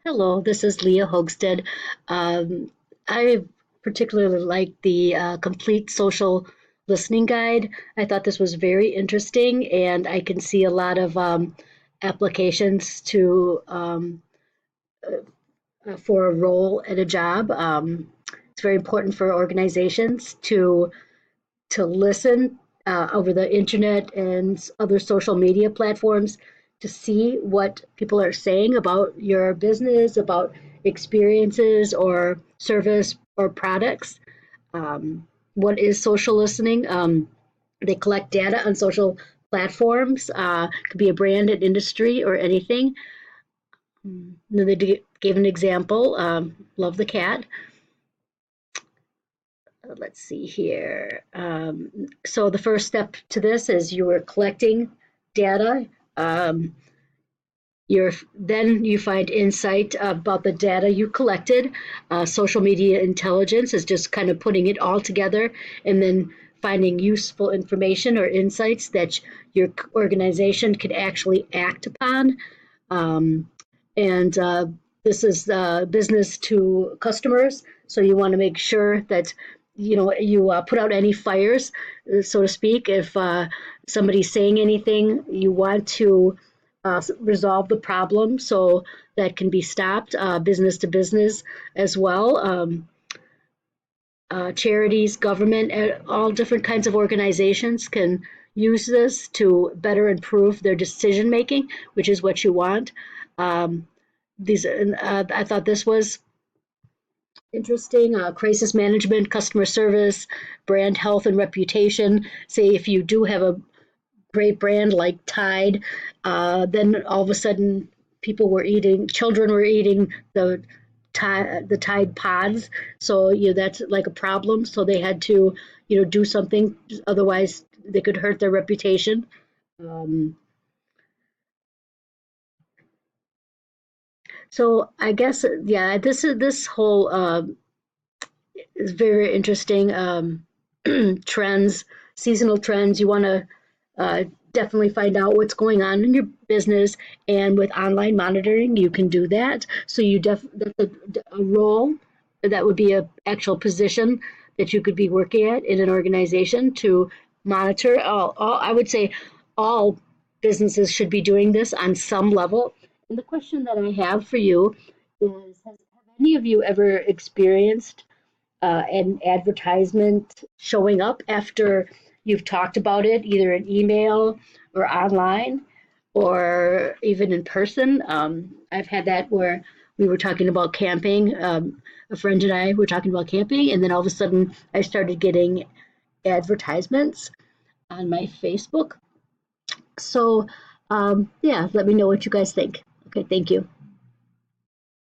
Hello, this is Leah Hogsted. I particularly like the Complete Social Listening Guide. I thought this was very interesting, and I can see a lot of applications to for a role at a job. It's very important for organizations to listen over the internet and other social media platforms to see what people are saying about your business, about experiences or service or products. What is social listening? They collect data on social platforms. Could be a brand, an industry, or anything. Then they gave an example. Love the cat. Let's see here. So the first step to this is you are collecting data. Um, then you find insight about the data you collected. Social media intelligence is just kind of putting it all together and then finding useful information or insights that your organization could actually act upon. Um, and This is business to customers, so you want to make sure that you put out any fires, so to speak. If somebody's saying anything, you want to resolve the problem so that can be stopped, business to business as well. Charities, government, all different kinds of organizations can use this to better improve their decision making, which is what you want. Um, I thought this was interesting. Crisis management, customer service, brand health and reputation. Say if you do have a great brand like Tide, then all of a sudden children were eating the Tide pods. So that's like a problem. So they had to do something, otherwise they could hurt their reputation. Um, so I guess yeah, this whole is very interesting. Trends, seasonal trends. You want to uh, definitely find out what's going on in your business, and with online monitoring, you can do that. So that's a role that would be a actual position that you could be working at in an organization to monitor. I would say all businesses should be doing this on some level. And the question that I have for you is: have any of you ever experienced an advertisement showing up after you've talked about it, either in email or online or even in person? I've had that where we were talking about camping. A friend and I were talking about camping, and then all of a sudden I started getting advertisements on my Facebook. So, yeah, let me know what you guys think. Okay, thank you.